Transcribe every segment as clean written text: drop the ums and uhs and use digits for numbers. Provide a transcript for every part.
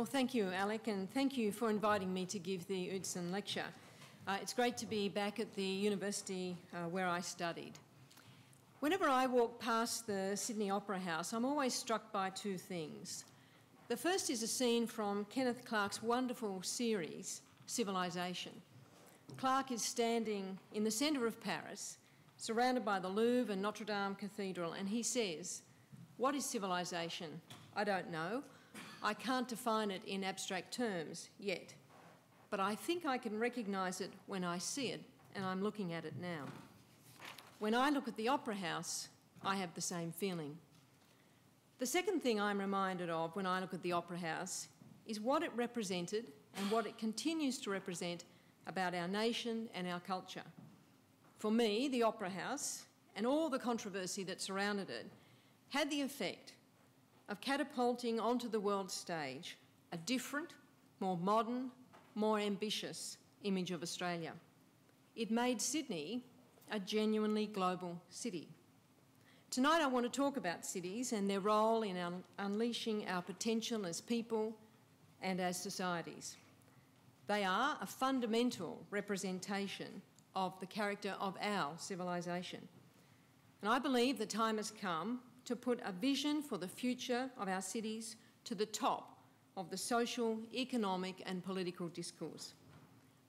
Well, thank you, Alec, and thank you for inviting me to give the Utzon lecture. It's great to be back at the university where I studied. Whenever I walk past the Sydney Opera House, I'm always struck by two things. The first is a scene from Kenneth Clarke's wonderful series, Civilization. Clarke is standing in the centre of Paris, surrounded by the Louvre and Notre Dame Cathedral, and he says, "What is civilization? I don't know. I can't define it in abstract terms yet, but I think I can recognise it when I see it, and I'm looking at it now." When I look at the Opera House, I have the same feeling. The second thing I'm reminded of when I look at the Opera House is what it represented and what it continues to represent about our nation and our culture. For me, the Opera House and all the controversy that surrounded it had the effect of catapulting onto the world stage a different, more modern, more ambitious image of Australia. It made Sydney a genuinely global city. Tonight I want to talk about cities and their role in unleashing our potential as people and as societies. They are a fundamental representation of the character of our civilisation. And I believe the time has come to put a vision for the future of our cities to the top of the social, economic and political discourse.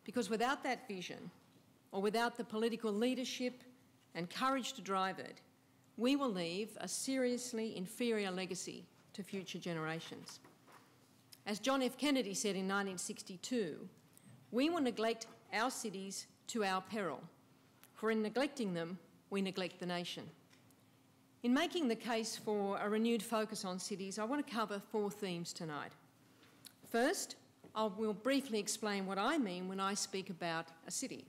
Because without that vision, or without the political leadership and courage to drive it, we will leave a seriously inferior legacy to future generations. As John F. Kennedy said in 1962, we will neglect our cities to our peril, for in neglecting them, we neglect the nation. In making the case for a renewed focus on cities, I want to cover 4 themes tonight. First, I will briefly explain what I mean when I speak about a city.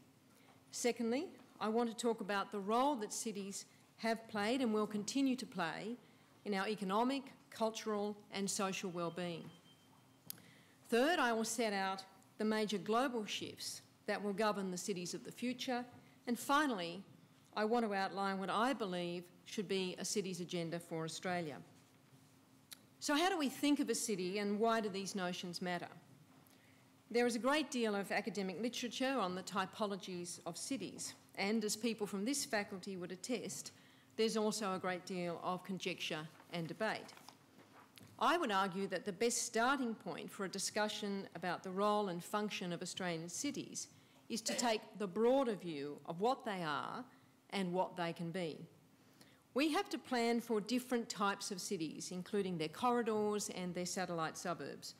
Secondly, I want to talk about the role that cities have played and will continue to play in our economic, cultural and social well-being. Third, I will set out the major global shifts that will govern the cities of the future. And finally, I want to outline what I believe should be a city's agenda for Australia. So how do we think of a city and why do these notions matter? There is a great deal of academic literature on the typologies of cities, and as people from this faculty would attest, there's also a great deal of conjecture and debate. I would argue that the best starting point for a discussion about the role and function of Australian cities is to take the broader view of what they are and what they can be. We have to plan for different types of cities, including their corridors and their satellite suburbs,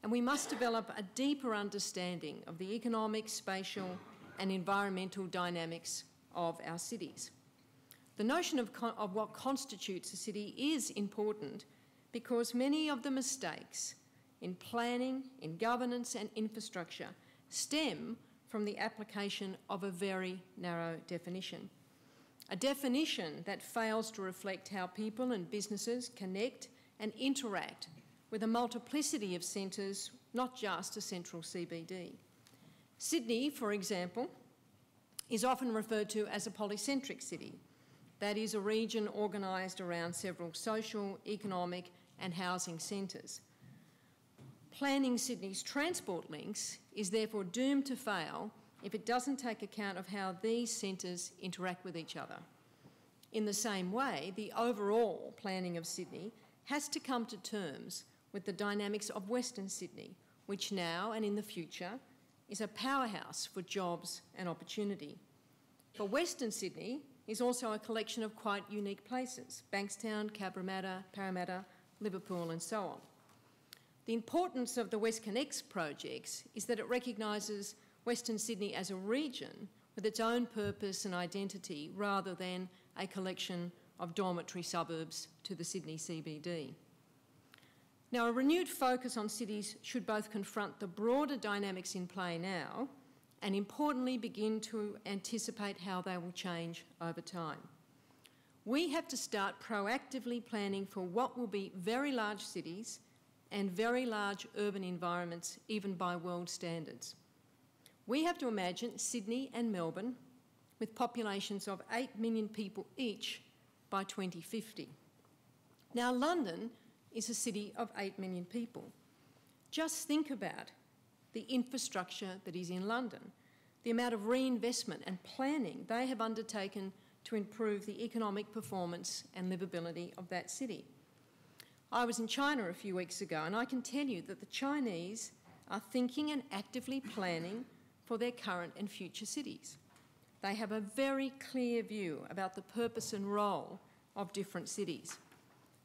and we must develop a deeper understanding of the economic, spatial and environmental dynamics of our cities. The notion of what constitutes a city is important because many of the mistakes in planning, in governance and infrastructure stem from the application of a very narrow definition. A definition that fails to reflect how people and businesses connect and interact with a multiplicity of centres, not just a central CBD. Sydney, for example, is often referred to as a polycentric city. That is a region organised around several social, economic and housing centres. Planning Sydney's transport links is therefore doomed to fail if it doesn't take account of how these centres interact with each other. In the same way, the overall planning of Sydney has to come to terms with the dynamics of Western Sydney, which now and in the future is a powerhouse for jobs and opportunity. But Western Sydney is also a collection of quite unique places: Bankstown, Cabramatta, Parramatta, Liverpool and so on. The importance of the WestConnex projects is that it recognises Western Sydney as a region with its own purpose and identity rather than a collection of dormitory suburbs to the Sydney CBD. Now, a renewed focus on cities should both confront the broader dynamics in play now and importantly begin to anticipate how they will change over time. We have to start proactively planning for what will be very large cities and very large urban environments, even by world standards. We have to imagine Sydney and Melbourne with populations of 8 million people each by 2050. Now, London is a city of 8 million people. Just think about the infrastructure that is in London, the amount of reinvestment and planning they have undertaken to improve the economic performance and livability of that city. I was in China a few weeks ago, and I can tell you that the Chinese are thinking and actively planning for their current and future cities. They have a very clear view about the purpose and role of different cities.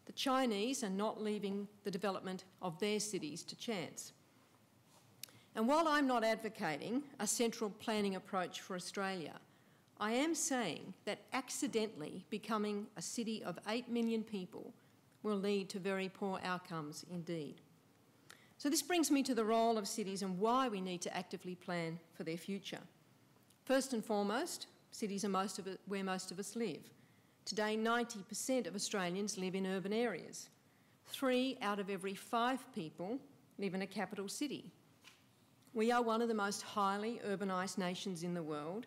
The Chinese are not leaving the development of their cities to chance. And while I'm not advocating a central planning approach for Australia, I am saying that accidentally becoming a city of 8 million people will lead to very poor outcomes indeed. So this brings me to the role of cities and why we need to actively plan for their future. First and foremost, cities are where most of us live. Today, 90% of Australians live in urban areas. 3 out of every 5 people live in a capital city. We are one of the most highly urbanised nations in the world,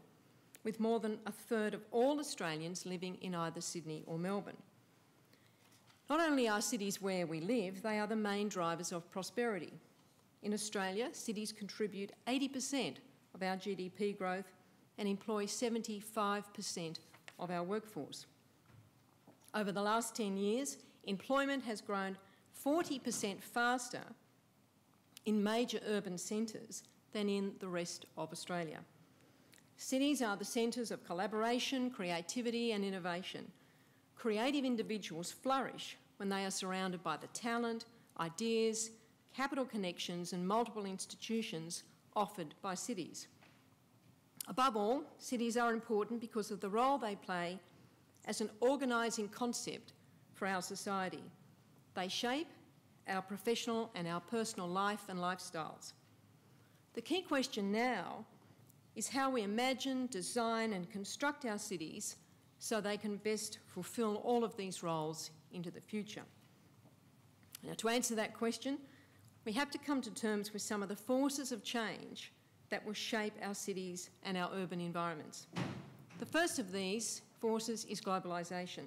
with more than a third of all Australians living in either Sydney or Melbourne. Not only are cities where we live, they are the main drivers of prosperity. In Australia, cities contribute 80% of our GDP growth and employ 75% of our workforce. Over the last 10 years, employment has grown 40% faster in major urban centres than in the rest of Australia. Cities are the centres of collaboration, creativity and innovation. Creative individuals flourish when they are surrounded by the talent, ideas, capital connections and multiple institutions offered by cities. Above all, cities are important because of the role they play as an organising concept for our society. They shape our professional and our personal life and lifestyles. The key question now is how we imagine, design and construct our cities so they can best fulfil all of these roles into the future. Now, to answer that question, we have to come to terms with some of the forces of change that will shape our cities and our urban environments. The first of these forces is globalisation.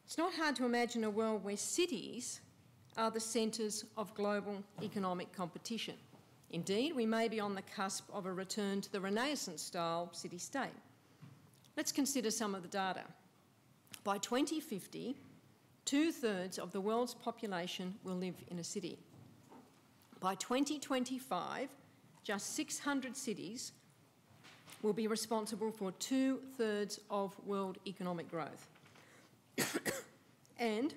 It's not hard to imagine a world where cities are the centres of global economic competition. Indeed, we may be on the cusp of a return to the Renaissance-style city-state. Let's consider some of the data. By 2050, 2/3 of the world's population will live in a city. By 2025, just 600 cities will be responsible for 2/3 of world economic growth. And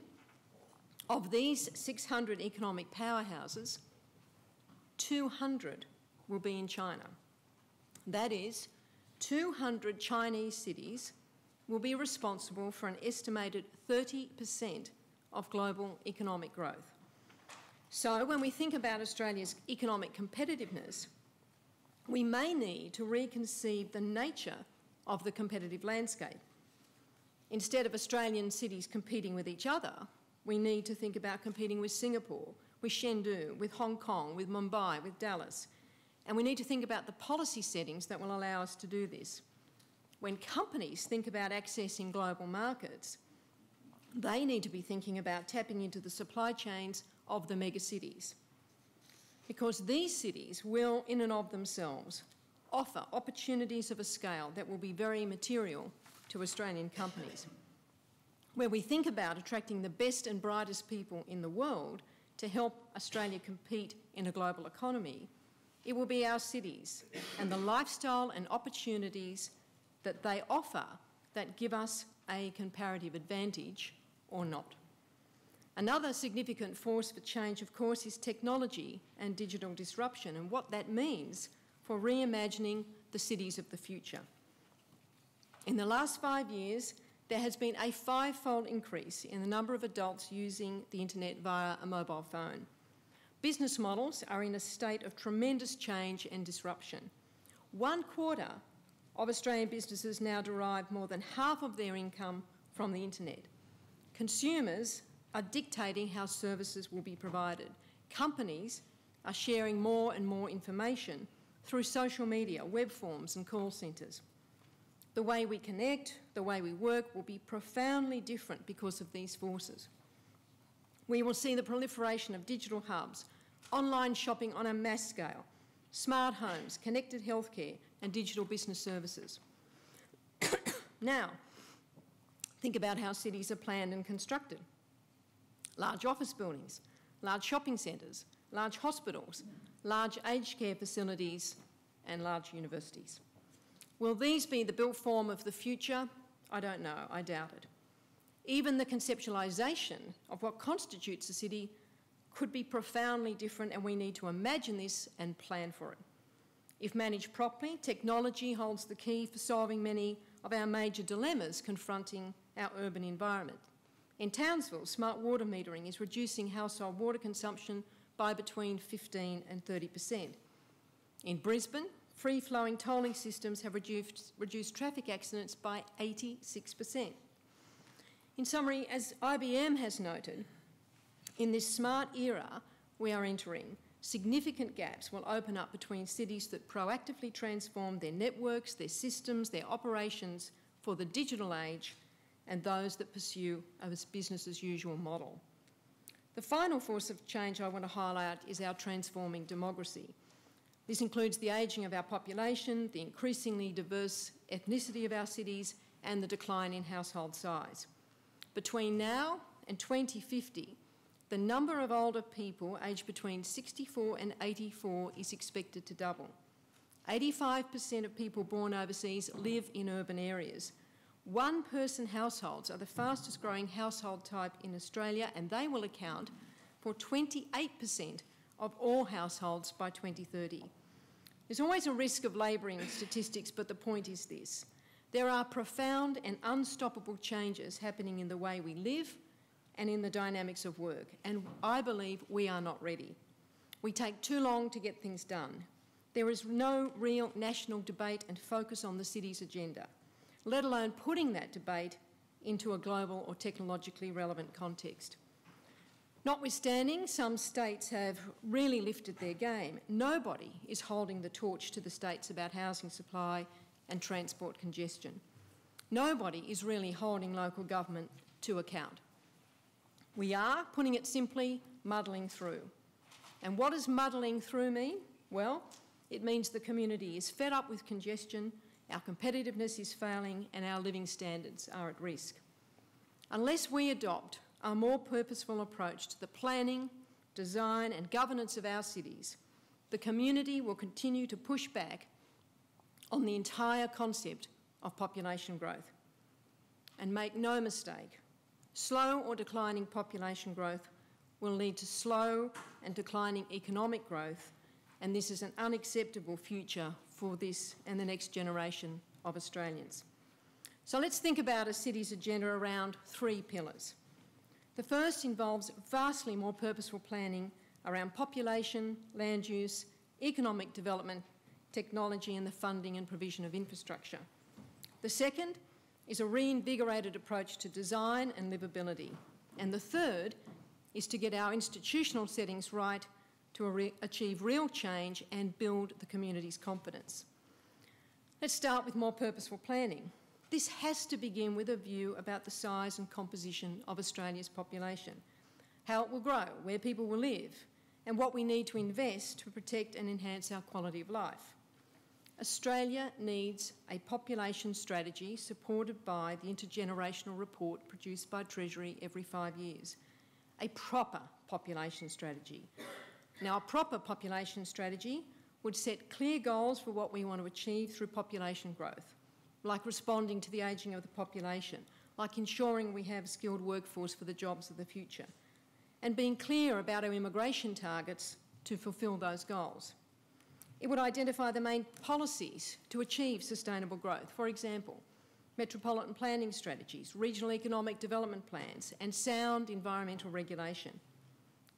of these 600 economic powerhouses, 200 will be in China. That is, 200 Chinese cities will be responsible for an estimated 30% of global economic growth. So when we think about Australia's economic competitiveness, we may need to reconceive the nature of the competitive landscape. Instead of Australian cities competing with each other, we need to think about competing with Singapore, with Chengdu, with Hong Kong, with Mumbai, with Dallas. And we need to think about the policy settings that will allow us to do this. When companies think about accessing global markets, they need to be thinking about tapping into the supply chains of the megacities, because these cities will, in and of themselves, offer opportunities of a scale that will be very material to Australian companies. Where we think about attracting the best and brightest people in the world to help Australia compete in a global economy, it will be our cities and the lifestyle and opportunities that they offer that give us a comparative advantage or not. Another significant force for change, of course, is technology and digital disruption and what that means for reimagining the cities of the future. In the last 5 years, there has been a 5-fold increase in the number of adults using the internet via a mobile phone. Business models are in a state of tremendous change and disruption. 1/4 of Australian businesses now derive more than half of their income from the internet. Consumers are dictating how services will be provided. Companies are sharing more and more information through social media, web forms and call centres. The way we connect, the way we work will be profoundly different because of these forces. We will see the proliferation of digital hubs, online shopping on a mass scale, smart homes, connected healthcare, and digital business services. Now, think about how cities are planned and constructed. Large office buildings, large shopping centres, large hospitals, large aged care facilities, and large universities. Will these be the built form of the future? I don't know, I doubt it. Even the conceptualisation of what constitutes a city could be profoundly different, and we need to imagine this and plan for it. If managed properly, technology holds the key for solving many of our major dilemmas confronting our urban environment. In Townsville, smart water metering is reducing household water consumption by between 15 and 30%. In Brisbane, free-flowing tolling systems have reduced traffic accidents by 86%. In summary, as IBM has noted, in this smart era we are entering, significant gaps will open up between cities that proactively transform their networks, their systems, their operations for the digital age, and those that pursue a business-as-usual model. The final force of change I want to highlight is our transforming demography. This includes the ageing of our population, the increasingly diverse ethnicity of our cities, and the decline in household size. Between now and 2050, the number of older people aged between 64 and 84 is expected to double. 85% of people born overseas live in urban areas. One-person households are the fastest growing household type in Australia, and they will account for 28% of all households by 2030. There's always a risk of labouring statistics, but the point is this. There are profound and unstoppable changes happening in the way we live and in the dynamics of work, and I believe we are not ready. We take too long to get things done. There is no real national debate and focus on the city's agenda, let alone putting that debate into a global or technologically relevant context. Notwithstanding, some states have really lifted their game. Nobody is holding the torch to the states about housing supply and transport congestion. Nobody is really holding local government to account. We are, putting it simply, muddling through. And what does muddling through mean? Well, it means the community is fed up with congestion, our competitiveness is failing, and our living standards are at risk. Unless we adopt a more purposeful approach to the planning, design and governance of our cities, the community will continue to push back on the entire concept of population growth. And make no mistake, slow or declining population growth will lead to slow and declining economic growth, and this is an unacceptable future for this and the next generation of Australians. So let's think about a city's agenda around 3 pillars. The first involves vastly more purposeful planning around population, land use, economic development, technology and the funding and provision of infrastructure. The second is a reinvigorated approach to design and livability. And the third is to get our institutional settings right to achieve real change and build the community's confidence. Let's start with more purposeful planning. This has to begin with a view about the size and composition of Australia's population, how it will grow, where people will live, and what we need to invest to protect and enhance our quality of life. Australia needs a population strategy supported by the intergenerational report produced by Treasury every 5 years. A proper population strategy. Now, a proper population strategy would set clear goals for what we want to achieve through population growth, like responding to the ageing of the population, like ensuring we have a skilled workforce for the jobs of the future, and being clear about our immigration targets to fulfil those goals. It would identify the main policies to achieve sustainable growth, for example, metropolitan planning strategies, regional economic development plans, and sound environmental regulation.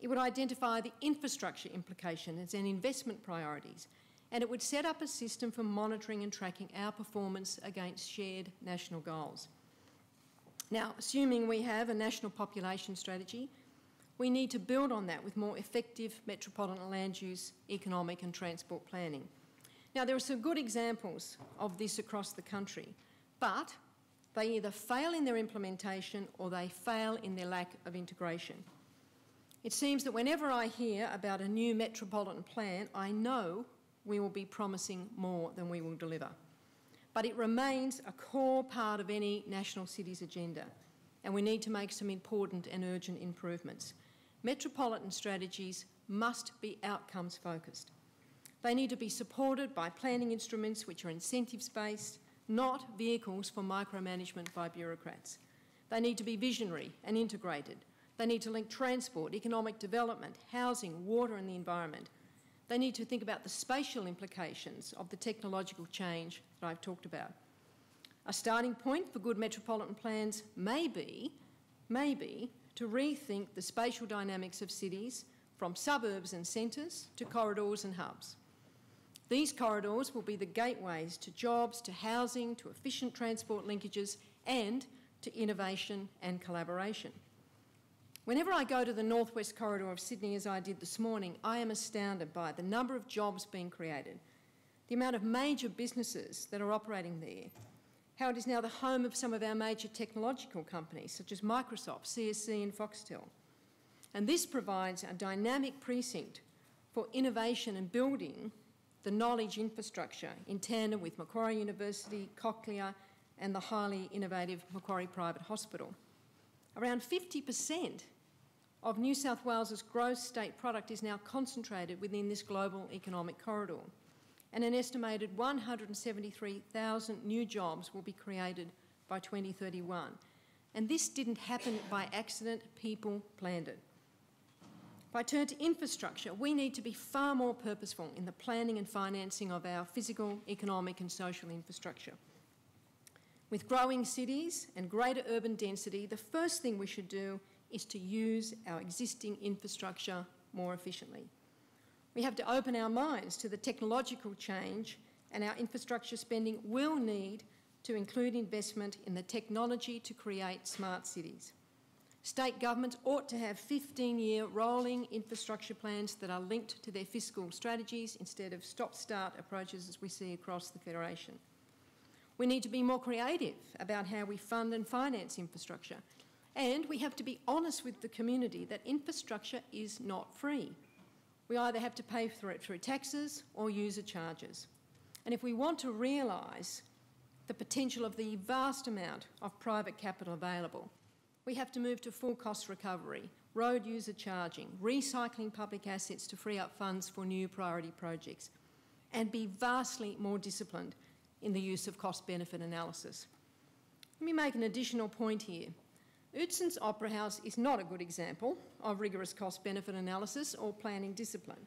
It would identify the infrastructure implications and investment priorities, and it would set up a system for monitoring and tracking our performance against shared national goals. Now, assuming we have a national population strategy, we need to build on that with more effective metropolitan land use, economic and transport planning. Now, there are some good examples of this across the country, but they either fail in their implementation or they fail in their lack of integration. It seems that whenever I hear about a new metropolitan plan, I know we will be promising more than we will deliver. But it remains a core part of any national city's agenda, and we need to make some important and urgent improvements. Metropolitan strategies must be outcomes focused. They need to be supported by planning instruments which are incentives-based, not vehicles for micromanagement by bureaucrats. They need to be visionary and integrated. They need to link transport, economic development, housing, water and the environment. They need to think about the spatial implications of the technological change that I've talked about. A starting point for good metropolitan plans may be to rethink the spatial dynamics of cities from suburbs and centres to corridors and hubs. These corridors will be the gateways to jobs, to housing, to efficient transport linkages and to innovation and collaboration. Whenever I go to the northwest corridor of Sydney, as I did this morning, I am astounded by the number of jobs being created, the amount of major businesses that are operating there, how it is now the home of some of our major technological companies such as Microsoft, CSC and Foxtel. And this provides a dynamic precinct for innovation and building the knowledge infrastructure in tandem with Macquarie University, Cochlear and the highly innovative Macquarie Private Hospital. Around 50% of New South Wales's gross state product is now concentrated within this global economic corridor, and an estimated 173,000 new jobs will be created by 2031. And this didn't happen by accident, people planned it. If I turn to infrastructure, we need to be far more purposeful in the planning and financing of our physical, economic and social infrastructure. With growing cities and greater urban density, the first thing we should do is to use our existing infrastructure more efficiently. We have to open our minds to the technological change, and our infrastructure spending will need to include investment in the technology to create smart cities. State governments ought to have 15-year rolling infrastructure plans that are linked to their fiscal strategies instead of stop-start approaches as we see across the Federation. We need to be more creative about how we fund and finance infrastructure. And we have to be honest with the community that infrastructure is not free. We either have to pay for it through taxes or user charges. And if we want to realise the potential of the vast amount of private capital available, we have to move to full cost recovery, road user charging, recycling public assets to free up funds for new priority projects, and be vastly more disciplined in the use of cost-benefit analysis. Let me make an additional point here. Utzon's Opera House is not a good example of rigorous cost-benefit analysis or planning discipline.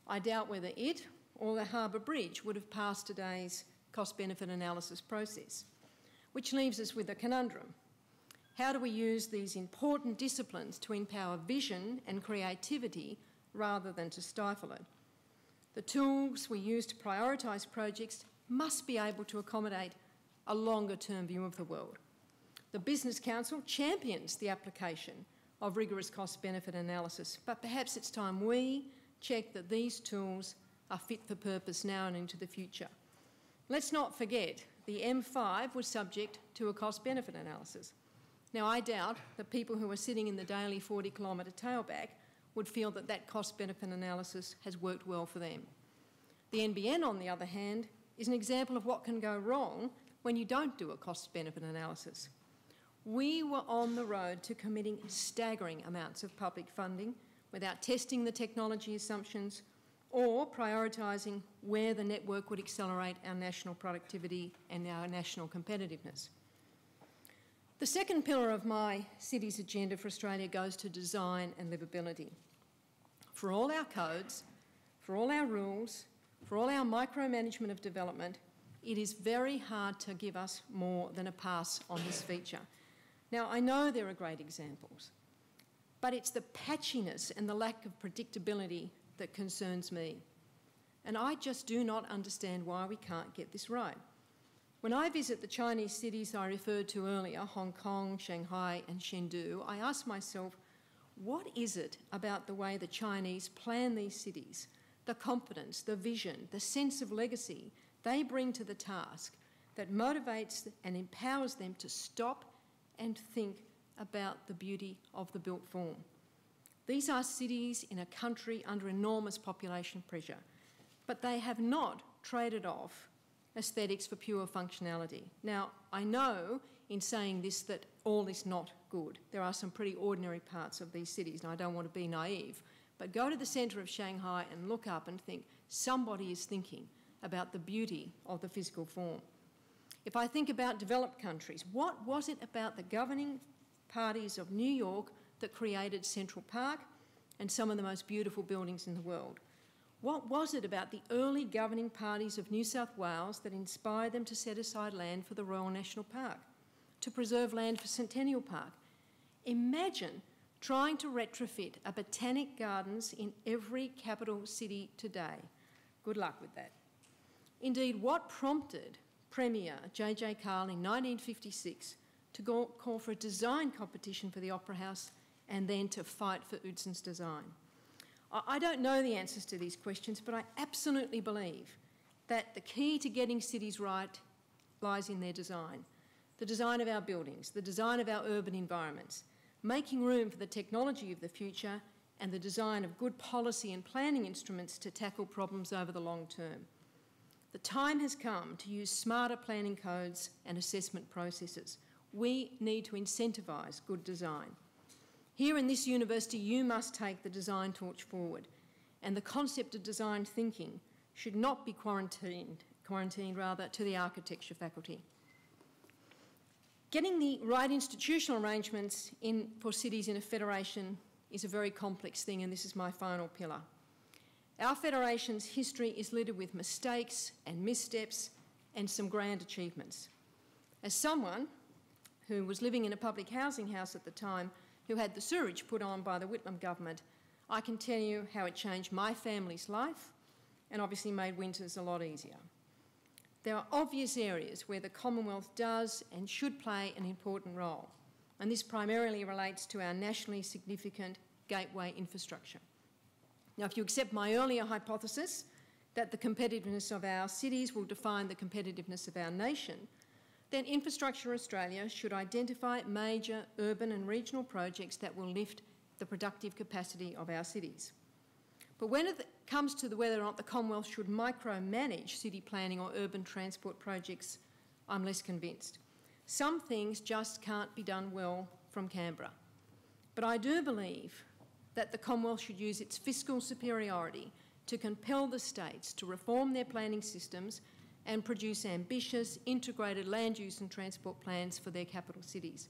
I doubt whether it or the Harbour Bridge would have passed today's cost-benefit analysis process, which leaves us with a conundrum. How do we use these important disciplines to empower vision and creativity rather than to stifle it? The tools we use to prioritise projects must be able to accommodate a longer-term view of the world. The Business Council champions the application of rigorous cost-benefit analysis, but perhaps it's time we check that these tools are fit for purpose now and into the future. Let's not forget the M5 was subject to a cost-benefit analysis. Now, I doubt that people who are sitting in the daily 40-kilometre tailback would feel that that cost-benefit analysis has worked well for them. The NBN, on the other hand, is an example of what can go wrong when you don't do a cost-benefit analysis. We were on the road to committing staggering amounts of public funding without testing the technology assumptions or prioritising where the network would accelerate our national productivity and our national competitiveness. The second pillar of my city's agenda for Australia goes to design and livability. For all our codes, for all our rules, for all our micromanagement of development, it is very hard to give us more than a pass on this feature. Now, I know there are great examples, but it's the patchiness and the lack of predictability that concerns me. And I just do not understand why we can't get this right. When I visit the Chinese cities I referred to earlier, Hong Kong, Shanghai and Chengdu, I ask myself, what is it about the way the Chinese plan these cities, the confidence, the vision, the sense of legacy they bring to the task that motivates and empowers them to stop and think about the beauty of the built form? These are cities in a country under enormous population pressure, but they have not traded off aesthetics for pure functionality. Now, I know in saying this that all is not good. There are some pretty ordinary parts of these cities, and I don't want to be naive, but go to the centre of Shanghai and look up and think somebody is thinking about the beauty of the physical form. If I think about developed countries, what was it about the governing parties of New York that created Central Park and some of the most beautiful buildings in the world? What was it about the early governing parties of New South Wales that inspired them to set aside land for the Royal National Park, to preserve land for Centennial Park? Imagine trying to retrofit a botanic gardens in every capital city today. Good luck with that. Indeed, what prompted Premier J.J. Carl in 1956 to call for a design competition for the Opera House and then to fight for Utzon's design? I don't know the answers to these questions, but I absolutely believe that the key to getting cities right lies in their design. The design of our buildings, the design of our urban environments, making room for the technology of the future, and the design of good policy and planning instruments to tackle problems over the long term. The time has come to use smarter planning codes and assessment processes. We need to incentivise good design. Here in this university, you must take the design torch forward, and the concept of design thinking should not be quarantined to the architecture faculty. Getting the right institutional arrangements for cities in a federation is a very complex thing, and this is my final pillar. Our federation's history is littered with mistakes and missteps and some grand achievements. As someone who was living in a public housing house at the time, who had the sewerage put on by the Whitlam government, I can tell you how it changed my family's life and obviously made winters a lot easier. There are obvious areas where the Commonwealth does and should play an important role, and this primarily relates to our nationally significant gateway infrastructure. Now, if you accept my earlier hypothesis that the competitiveness of our cities will define the competitiveness of our nation, then Infrastructure Australia should identify major urban and regional projects that will lift the productive capacity of our cities. But when it comes to whether or not the Commonwealth should micromanage city planning or urban transport projects, I'm less convinced. Some things just can't be done well from Canberra. But I do believe that the Commonwealth should use its fiscal superiority to compel the states to reform their planning systems and produce ambitious, integrated land use and transport plans for their capital cities.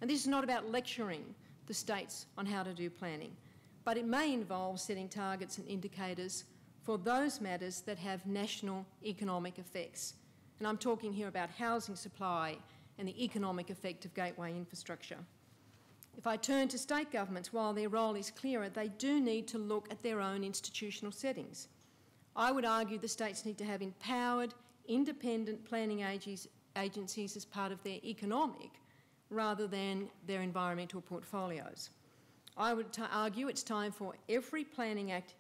And this is not about lecturing the states on how to do planning, but it may involve setting targets and indicators for those matters that have national economic effects. And I'm talking here about housing supply and the economic effect of gateway infrastructure. If I turn to state governments, while their role is clearer, they do need to look at their own institutional settings. I would argue the states need to have empowered, independent planning agencies as part of their economic rather than their environmental portfolios. I would argue it's time for every planning act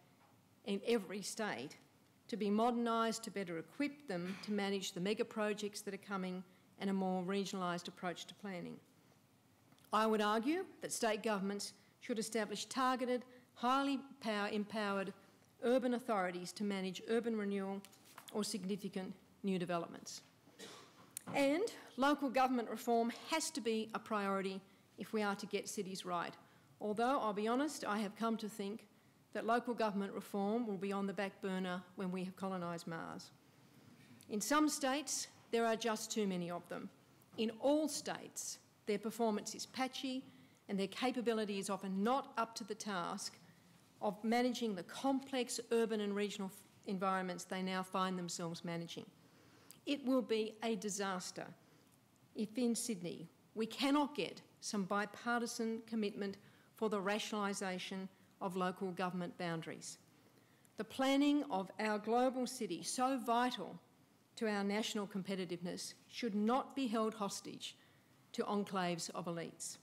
in every state to be modernised to better equip them to manage the mega projects that are coming and a more regionalised approach to planning. I would argue that state governments should establish targeted, highly empowered urban authorities to manage urban renewal or significant new developments. And local government reform has to be a priority if we are to get cities right. Although, I'll be honest, I have come to think that local government reform will be on the back burner when we have colonised Mars. In some states, there are just too many of them. In all states, their performance is patchy and their capability is often not up to the task of managing the complex urban and regional environments they now find themselves managing. It will be a disaster if in Sydney we cannot get some bipartisan commitment for the rationalisation of local government boundaries. The planning of our global city, so vital to our national competitiveness, should not be held hostage to enclaves of elites.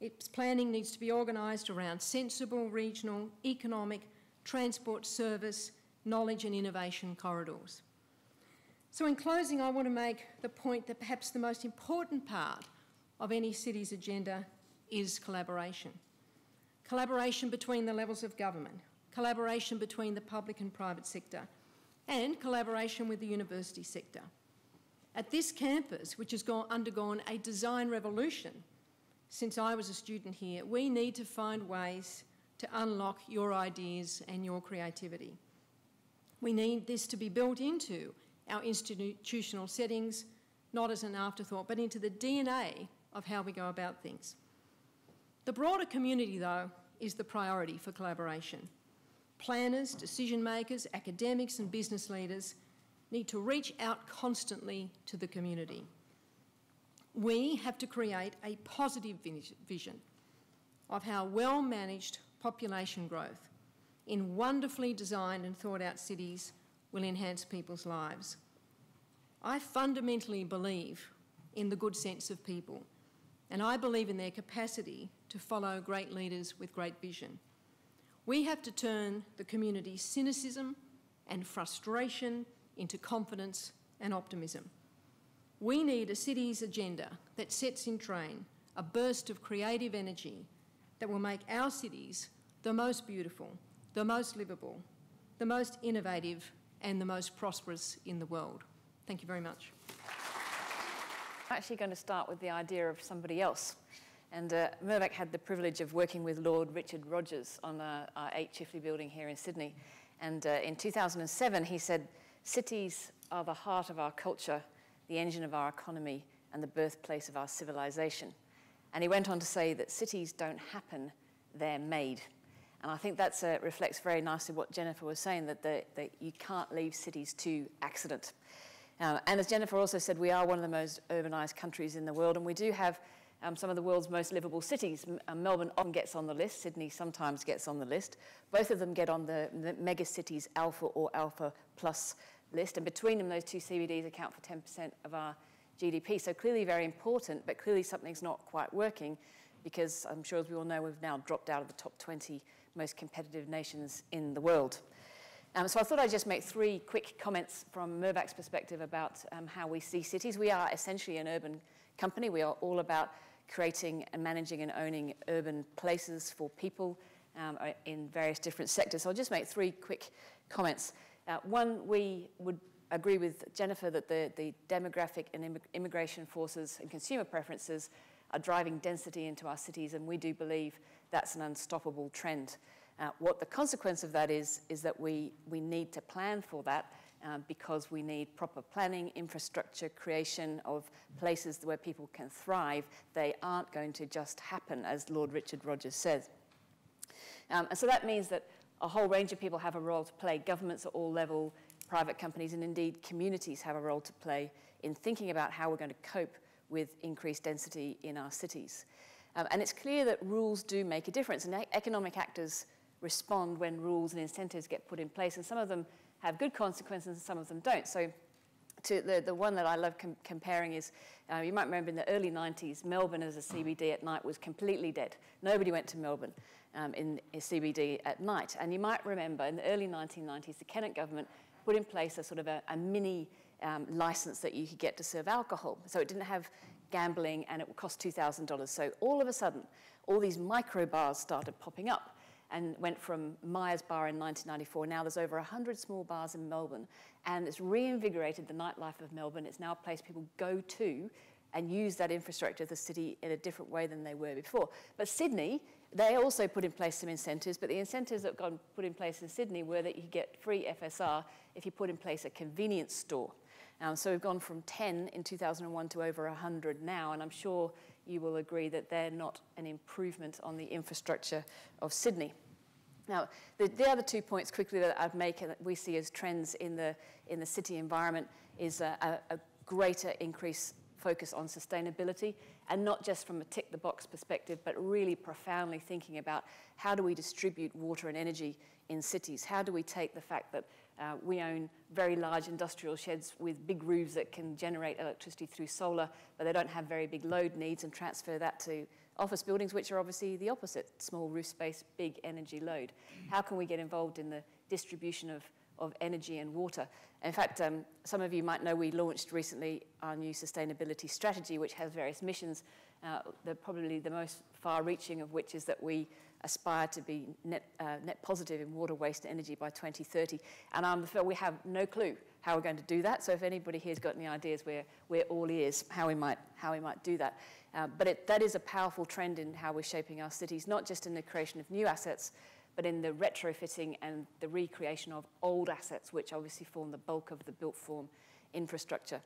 Its planning needs to be organised around sensible regional, economic, transport service, knowledge and innovation corridors. So in closing, I want to make the point that perhaps the most important part of any city's agenda is collaboration. collaboration between the levels of government, collaboration between the public and private sector, and collaboration with the university sector. At this campus, which has undergone a design revolution since I was a student here, we need to find ways to unlock your ideas and your creativity. We need this to be built into our institutional settings, not as an afterthought, but into the DNA of how we go about things. The broader community, though, is the priority for collaboration. Planners, decision makers, academics and business leaders need to reach out constantly to the community. We have to create a positive vision of how well-managed population growth in wonderfully designed and thought-out cities will enhance people's lives. I fundamentally believe in the good sense of people, and I believe in their capacity to follow great leaders with great vision. We have to turn the community's cynicism and frustration into confidence and optimism. We need a city's agenda that sets in train a burst of creative energy that will make our cities the most beautiful, the most livable, the most innovative, and the most prosperous in the world. Thank you very much. I'm actually going to start with the idea of somebody else. And Mirvac had the privilege of working with Lord Richard Rogers on our 8 Chifley building here in Sydney. And in 2007, he said, "Cities are the heart of our culture, the engine of our economy, and the birthplace of our civilization." And he went on to say that cities don't happen, they're made. And I think that reflects very nicely what Jennifer was saying, that you can't leave cities to accident. And as Jennifer also said, we are one of the most urbanised countries in the world, and we do have some of the world's most livable cities. Melbourne often gets on the list, Sydney sometimes gets on the list. Both of them get on the mega cities Alpha or Alpha Plus list, and between them, those two CBDs account for 10% of our GDP. So clearly very important, but clearly something's not quite working, because I'm sure, as we all know, we've now dropped out of the top 20 most competitive nations in the world. So I thought I'd just make 3 quick comments from Mirvac's perspective about how we see cities. We are essentially an urban company. We are all about creating and managing and owning urban places for people in various different sectors. So I'll just make 3 quick comments. One, we would agree with Jennifer that the demographic and immigration forces and consumer preferences are driving density into our cities, and we do believe that's an unstoppable trend. What the consequence of that is that we need to plan for that because we need proper planning, infrastructure, creation of places where people can thrive. They aren't going to just happen, as Lord Richard Rogers says. And so that means that a whole range of people have a role to play. Governments at all levels, private companies, and indeed communities have a role to play in thinking about how we're going to cope with increased density in our cities. And it's clear that rules do make a difference, and economic actors respond when rules and incentives get put in place, and some of them have good consequences and some of them don't. So the one that I love comparing is, you might remember in the early 90s, Melbourne as a CBD at night was completely dead. Nobody went to Melbourne in a CBD at night. And you might remember in the early 1990s, the Kennett government put in place a sort of a mini license that you could get to serve alcohol. So it didn't have gambling, and it would cost $2,000. So all of a sudden, all these micro bars started popping up, and went from Myers Bar in 1994. Now there's over 100 small bars in Melbourne, and it's reinvigorated the nightlife of Melbourne. It's now a place people go to and use that infrastructure of the city in a different way than they were before. But Sydney, they also put in place some incentives, but the incentives that got put in place in Sydney were that you could get free FSR if you put in place a convenience store. So we've gone from 10 in 2001 to over 100 now, and I'm sure you will agree that they're not an improvement on the infrastructure of Sydney. Now, the other 2 points quickly that I'd make and that we see as trends in the city environment is a greater increased focus on sustainability, and not just from a tick-the-box perspective, but really profoundly thinking about how do we distribute water and energy in cities? How do we take the fact that we own very large industrial sheds with big roofs that can generate electricity through solar, but they don't have very big load needs, and transfer that to office buildings, which are obviously the opposite, small roof space, big energy load. How can we get involved in the distribution of energy and water? In fact, some of you might know we launched recently our new sustainability strategy, which has various missions, probably the most far-reaching of which is that we aspire to be net positive in water, waste and energy by 2030. And we have no clue how we're going to do that. So if anybody here's got any ideas, we're all ears how we might do that. But that is a powerful trend in how we're shaping our cities, not just in the creation of new assets, but in the retrofitting and the recreation of old assets, which obviously form the bulk of the built form infrastructure.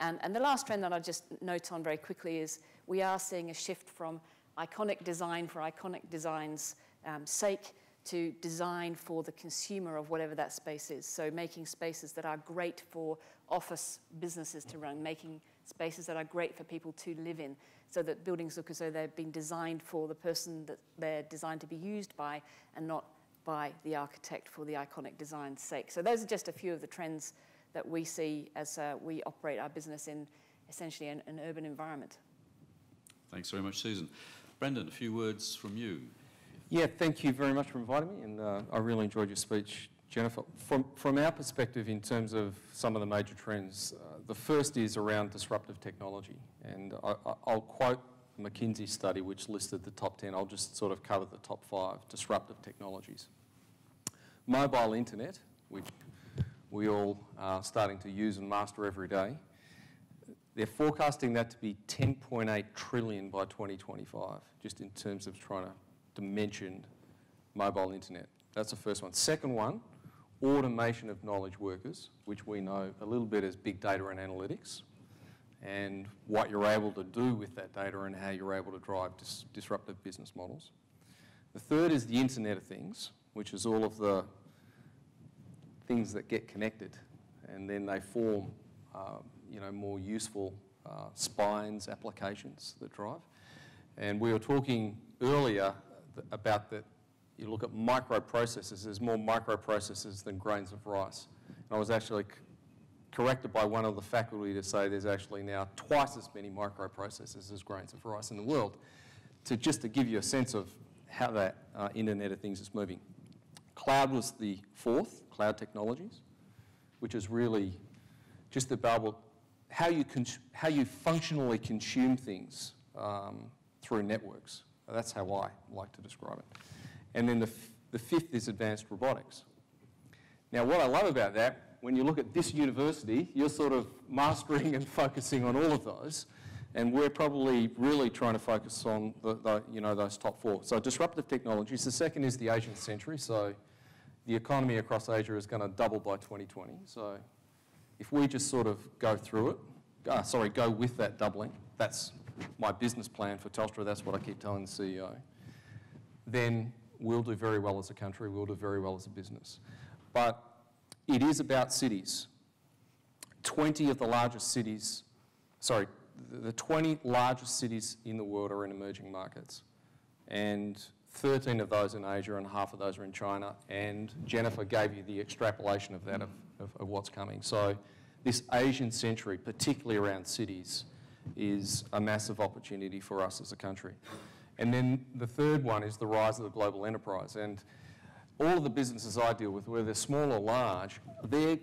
And the last trend that I'll just note on very quickly is we are seeing a shift from iconic design for iconic design's sake to design for the consumer of whatever that space is. So making spaces that are great for office businesses to run, making spaces that are great for people to live in, so that buildings look as though they've been designed for the person that they're designed to be used by and not by the architect for the iconic design's sake. So those are just a few of the trends that we see as we operate our business in essentially an urban environment. Thanks very much, Susan. Brendan, a few words from you. Yeah, thank you very much for inviting me, and I really enjoyed your speech, Jennifer. From our perspective, in terms of some of the major trends, the first is around disruptive technology, and I'll quote a McKinsey study which listed the top 10. I'll just sort of cover the top 5 disruptive technologies. Mobile internet, which we all are starting to use and master every day. They're forecasting that to be 10.8 trillion by 2025, just in terms of trying to dimension mobile internet. That's the first one. Second one, automation of knowledge workers, which we know a little bit as big data and analytics, and what you're able to do with that data and how you're able to drive disruptive business models. The third is the Internet of Things, which is all of the things that get connected, and then they form more useful spines, applications that drive. And we were talking earlier about that you look at microprocessors, there's more microprocessors than grains of rice. And I was actually corrected by one of the faculty to say there's actually now twice as many microprocessors as grains of rice in the world, just to give you a sense of how that Internet of Things is moving. Cloud was the fourth, cloud technologies, which is really just about how you functionally consume things through networks. That's how I like to describe it. And then the fifth is advanced robotics. Now, what I love about that, when you look at this university, you're sort of mastering and focusing on all of those, and we're probably really trying to focus on those top 4. So disruptive technologies. The second is the Asian century. So the economy across Asia is going to double by 2020. So if we just sort of go through it, go with that doubling, that's my business plan for Telstra, that's what I keep telling the CEO, then we'll do very well as a country, we'll do very well as a business. But it is about cities. 20 of the largest cities, the 20 largest cities in the world are in emerging markets. And 13 of those in Asia and half of those are in China. And Jennifer gave you the extrapolation of that, of what's coming. So this Asian century, particularly around cities, is a massive opportunity for us as a country. And then the third one is the rise of the global enterprise. And all of the businesses I deal with, whether they're small or large, they're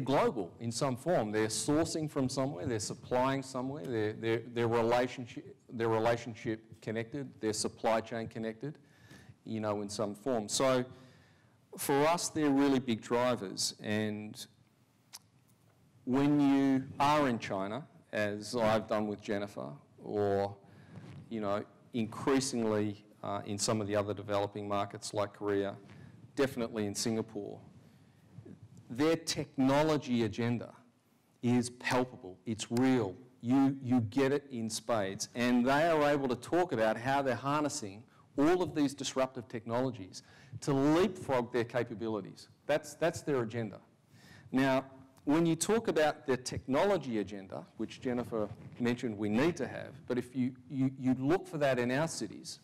global in some form. They're sourcing from somewhere, they're supplying somewhere, their relationship connected, their supply chain connected, in some form. So for us, they're really big drivers. And when you are in China, as I've done with Jennifer, or, increasingly in some of the other developing markets like Korea, definitely in Singapore, their technology agenda is palpable, it's real. You get it in spades. And they are able to talk about how they're harnessing all of these disruptive technologies to leapfrog their capabilities. That's their agenda. Now, when you talk about the technology agenda, which Jennifer mentioned we need to have, but if you look for that in our cities,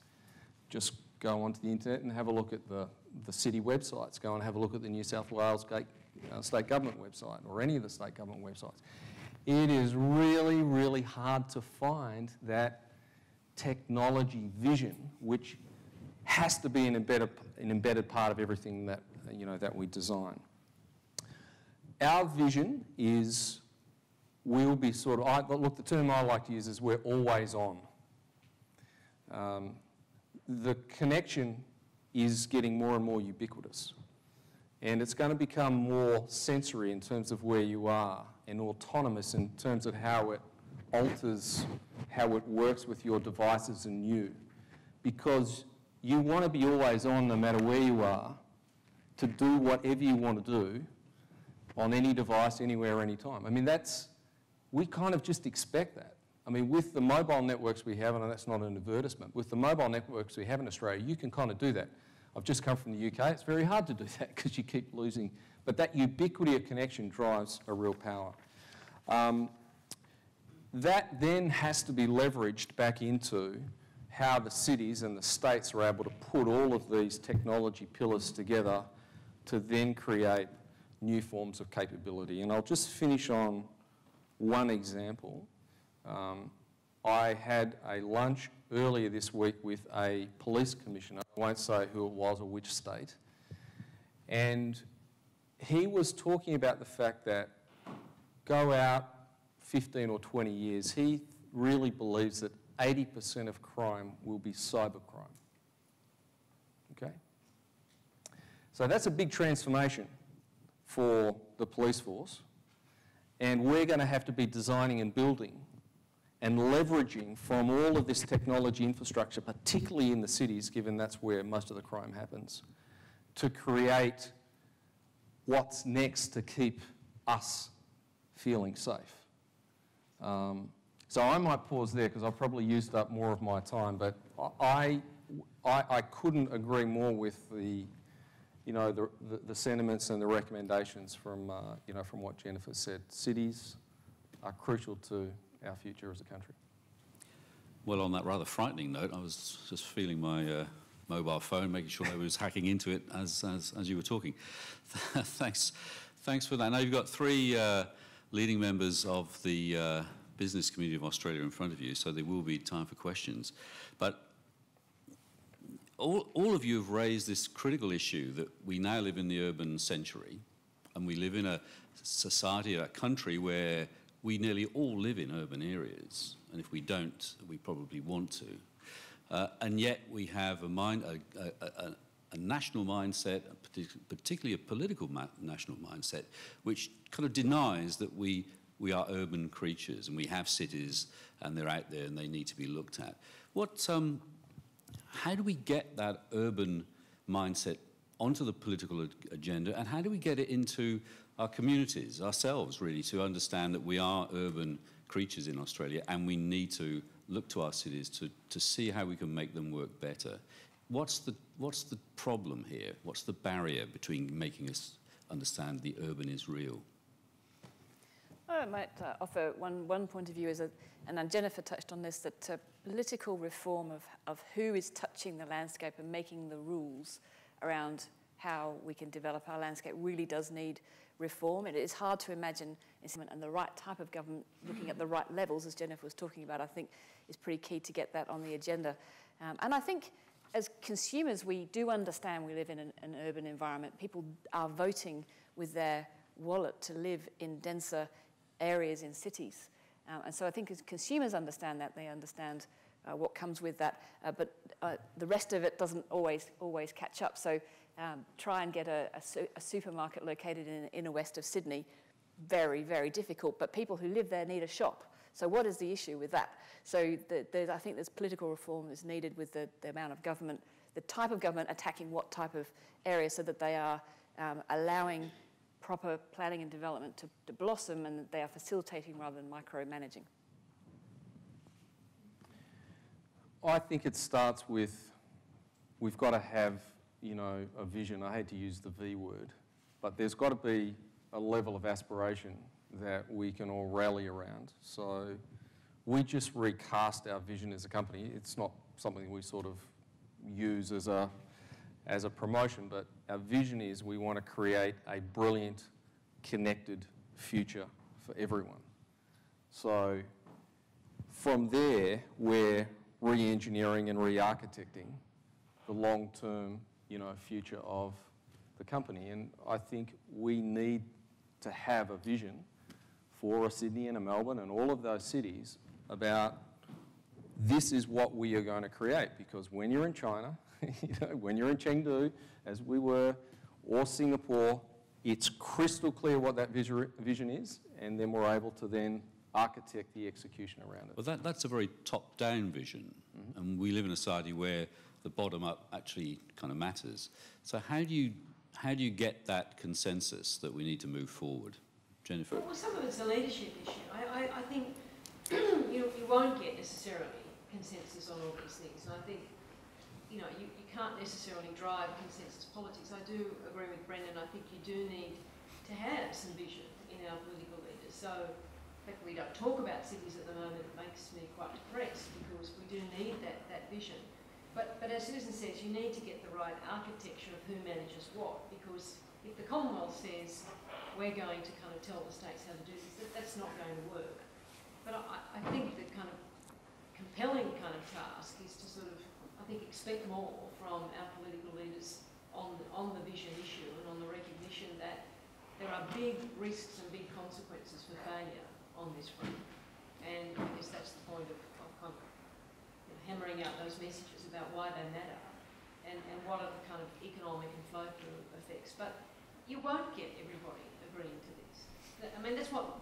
just go onto the internet and have a look at the city websites. Go and have a look at the New South Wales state government website or any of the state government websites. It is really, really hard to find that technology vision, which has to be an embedded part of everything that, that we design. Our vision is we'll be the term I like to use is we're always on. The connection is getting more and more ubiquitous. And it's going to become more sensory in terms of where you are and autonomous in terms of how it alters how it works with your devices and you. Because you want to be always on no matter where you are to do whatever you want to do on any device, anywhere, anytime. I mean, we kind of just expect that. I mean, with the mobile networks we have, and that's not an advertisement, with the mobile networks we have in Australia, you can kind of do that. I've just come from the UK. It's very hard to do that because you keep losing. But that ubiquity of connection drives a real power. That then has to be leveraged back into how the cities and the states are able to put all of these technology pillars together to then create new forms of capability. And I'll just finish on one example. I had a lunch earlier this week with a police commissioner. I won't say who it was or which state. And he was talking about the fact that go out 15 or 20 years, he really believes that 80% of crime will be cybercrime. Okay? So that's a big transformation for the police force. And we're going to have to be designing and building and leveraging from all of this technology infrastructure, particularly in the cities, given that's where most of the crime happens, to create what's next to keep us feeling safe. So I might pause there because I've probably used up more of my time, but I couldn't agree more with the sentiments and the recommendations from from what Jennifer said. Cities are crucial to our future as a country. Well, on that rather frightening note, I was just feeling my mobile phone, making sure I was hacking into it as you were talking. Thanks for that. Now you've got three leading members of the business community of Australia in front of you, so there will be time for questions. But all of you have raised this critical issue that we now live in the urban century, and we live in a society, a country where we nearly all live in urban areas, and if we don't, we probably want to. And yet we have a national mindset, particularly a political national mindset, which kind of denies that we are urban creatures and we have cities and they're out there and they need to be looked at. How do we get that urban mindset onto the political agenda, and how do we get it into our communities, ourselves, really, to understand that we are urban creatures in Australia and we need to look to our cities to see how we can make them work better? What's the problem here? What's the barrier between making us understand the urban is real? I might offer one point of view, and Jennifer touched on this, that political reform of who is touching the landscape and making the rules around how we can develop our landscape really does need reform. It is hard to imagine, and the right type of government looking at the right levels, as Jennifer was talking about, I think is pretty key to get that on the agenda. And I think as consumers, we do understand we live in an urban environment. People are voting with their wallet to live in denser areas in cities. And so I think as consumers understand that, they understand what comes with that. But the rest of it doesn't always catch up. So try and get a supermarket located in the inner west of Sydney, very, very difficult. But people who live there need a shop. So what is the issue with that? So I think there's political reform that's needed with the amount of government, the type of government attacking what type of area, so that they are allowing proper planning and development to blossom, and they are facilitating rather than micromanaging. I think it starts with, we've got to have, a vision. I hate to use the V word, but there's got to be a level of aspiration that we can all rally around. So we just recast our vision as a company. It's not something we sort of use as a promotion, but our vision is we want to create a brilliant, connected future for everyone. So from there, we're re-engineering and re-architecting the long-term, future of the company. And I think we need to have a vision for a Sydney and a Melbourne and all of those cities about this is what we are going to create. Because when you're in China, when you're in Chengdu, as we were, or Singapore, it's crystal clear what that vision is, and then we're able to then architect the execution around it. Well, that's a very top-down vision, and we live in a society where the bottom-up actually kind of matters. So how do you get that consensus that we need to move forward? Jennifer? Well, some of it's a leadership issue. I think you won't get necessarily consensus on all these things, and I think you can't necessarily drive consensus politics. I do agree with Brendan. I think you do need to have some vision in our political leaders. So the fact that we don't talk about cities at the moment makes me quite depressed, because we do need that vision. But as Susan says, you need to get the right architecture of who manages what, because if the Commonwealth says we're going to kind of tell the states how to do this, that's not going to work. But I think the kind of compelling kind of task is to sort of, I think, expect more from our political leaders on the vision issue and on the recognition that there are big risks and big consequences for failure on this front. And I guess that's the point of kind of hammering out those messages about why they matter and what are the kind of economic and flow-through effects. But you won't get everybody agreeing to this. I mean, that's what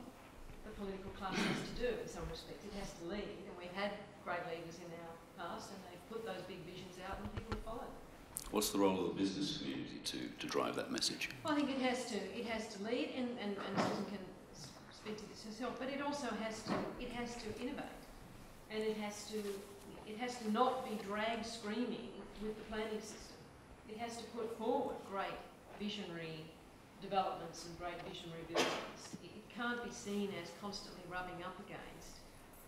the political class has to do in some respects. It has to lead, and we've had great leaders in our past, and they've put those big visions out and people have followed. What's the role of the business community to drive that message? Well, I think it has to lead, and Susan can speak to this herself, but it also has to innovate, and it has to not be dragged screaming with the planning system. It has to put forward great visionary developments and great visionary buildings. It can't be seen as constantly rubbing up against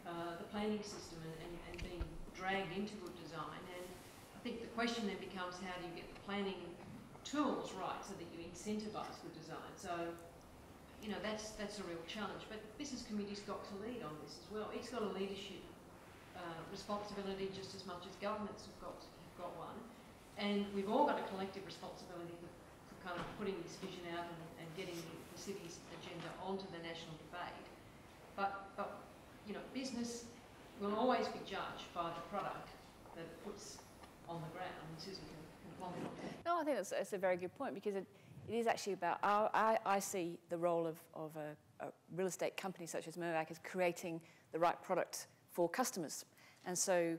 the planning system and being dragged into good design. And I think the question then becomes, how do you get the planning tools right so that you incentivise good design? So, that's a real challenge. But the business community's got to lead on this as well. It's got a leadership responsibility just as much as governments have got one. And we've all got a collective responsibility for kind of putting this vision out and getting the city's agenda onto the national debate. But business will always be judged by the product that it puts on the ground. And Susan can comment on that. No, I think that's a very good point, because it is actually about, I see the role of a real estate company such as Mirvac as creating the right product for customers. And so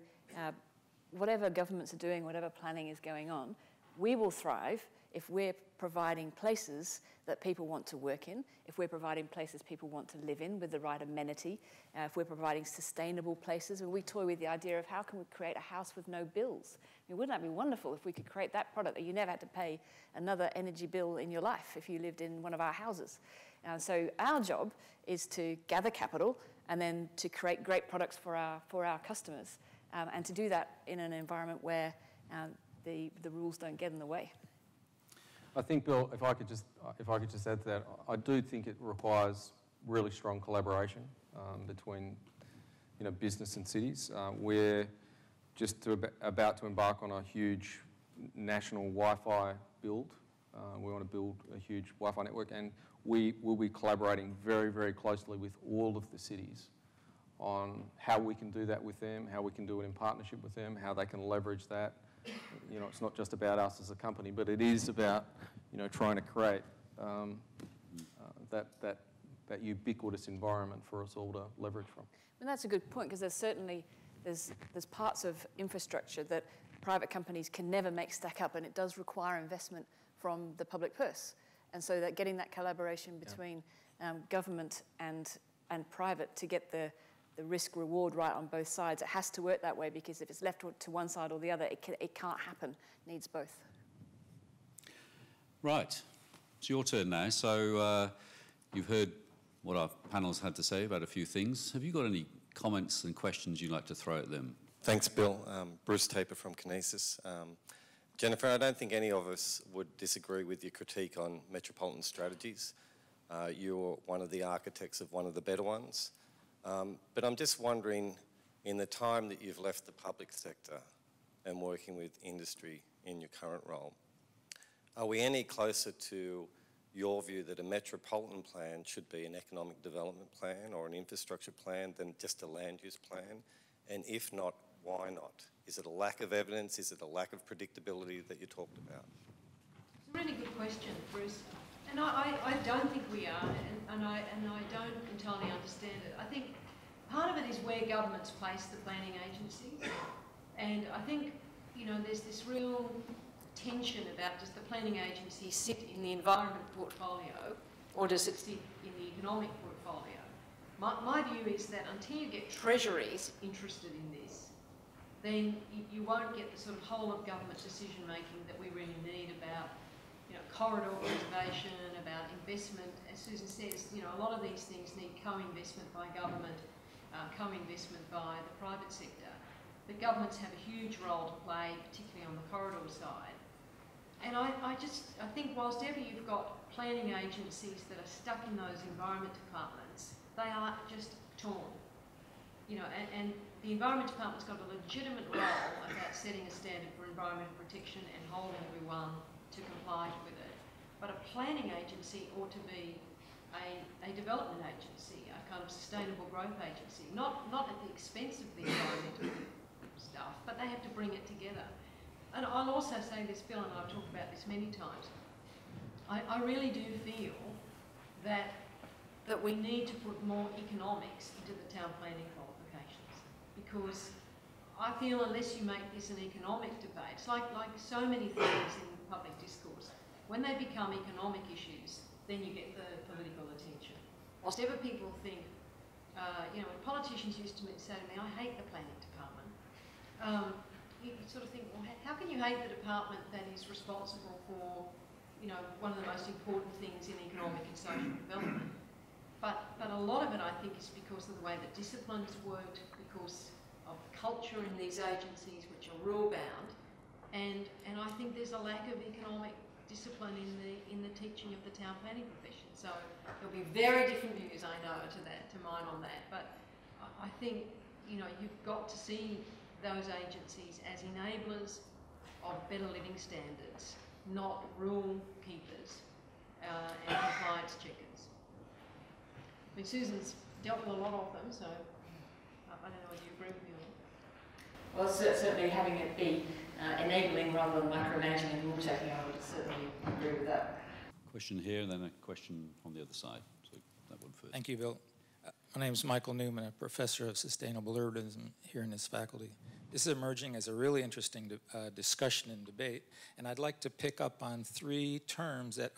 whatever governments are doing, whatever planning is going on, we will thrive if we're providing places that people want to work in, if we're providing places people want to live in with the right amenity, if we're providing sustainable places. And we toy with the idea of how can we create a house with no bills? I mean, wouldn't that be wonderful if we could create that product that you never had to pay another energy bill in your life if you lived in one of our houses? So our job is to gather capital and then to create great products for our customers, and to do that in an environment where the rules don't get in the way. I think, Bill, if I could just add to that, I do think it requires really strong collaboration between business and cities. We're just about to embark on a huge national Wi-Fi build. We want to build a huge Wi-Fi network, and we will be collaborating very, very closely with all of the cities on how we can do that with them, how we can do it in partnership with them, how they can leverage that. It's not just about us as a company, but it is about, trying to create that ubiquitous environment for us all to leverage from. And that's a good point, because there's parts of infrastructure that private companies can never make stack up, and it does require investment from the public purse. And so that getting that collaboration between government and private to get the risk-reward right on both sides, it has to work that way, because if it's left to one side or the other, it can't happen. It needs both. Right. It's your turn now. So you've heard what our panel's had to say about a few things. Have you got any comments and questions you'd like to throw at them? Thanks, Bill. Bruce Taper from Kinesis. Jennifer, I don't think any of us would disagree with your critique on metropolitan strategies. You're one of the architects of one of the better ones. But I'm just wondering, in the time that you've left the public sector and working with industry in your current role, are we any closer to your view that a metropolitan plan should be an economic development plan or an infrastructure plan than just a land use plan? And if not, Why not? Is it a lack of evidence? Is it a lack of predictability that you talked about? It's a really good question, Bruce. And I don't think we are, and I don't entirely understand it. I think part of it is where governments place the planning agency. And I think, you know, there's this real tension about, does the planning agency sit in the environment portfolio or does it sit in the economic portfolio? My view is that until you get treasuries interested in this, then you won't get the sort of whole of government decision making that we really need about, you know, corridor conservation, about investment. As Susan says, you know, a lot of these things need co-investment by government, co-investment by the private sector. But governments have a huge role to play, particularly on the corridor side. And I think whilst ever you've got planning agencies that are stuck in those environment departments, they are just torn. You know, and the Environment Department's got a legitimate role about setting a standard for environmental protection and holding everyone to comply with it. But a planning agency ought to be a development agency, a kind of sustainable growth agency, not at the expense of the environmental stuff, but they have to bring it together. And I'll also say this, Phil and I've talked about this many times, I really do feel that we need to put more economics into the town planning qualifications, because I feel unless you make this an economic debate, it's like so many things in public discourse, when they become economic issues, then you get the political attention. Whilst ever people think, you know, when politicians used to say to me, I hate the planning department, you sort of think, well, how can you hate the department that is responsible for, you know, one of the most important things in economic and social development? But a lot of it, I think, is because of the way that discipline's worked, because of the culture in these agencies, which are rule-bound, and I think there's a lack of economic discipline in the teaching of the town planning profession. So there'll be very different views, I know, to mine on that. But I think, you know, you've got to see those agencies as enablers of better living standards, not rule keepers and compliance checkers. I mean, Susan's dealt with a lot of them, so I don't know whether you agree with me on that. Well, certainly having it be enabling rather than micromanaging and rule checking, I would certainly agree with that. Question here and then a question on the other side. So that one first. Thank you, Bill. My name is Michael Newman, a professor of sustainable urbanism here in this faculty. This is emerging as a really interesting discussion and debate, and I'd like to pick up on three terms that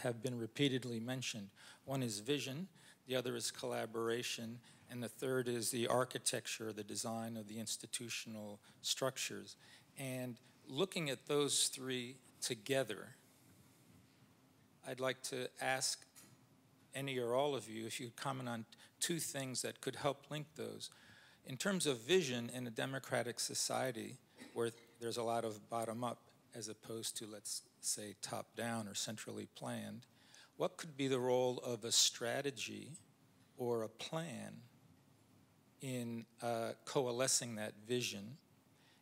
have been repeatedly mentioned. One is vision, the other is collaboration, and the third is the architecture, the design of the institutional structures. And looking at those three together, I'd like to ask any or all of you if you'd comment on two things that could help link those. In terms of vision in a democratic society where there's a lot of bottom-up as opposed to, let's say, top-down or centrally planned, what could be the role of a strategy or a plan in coalescing that vision?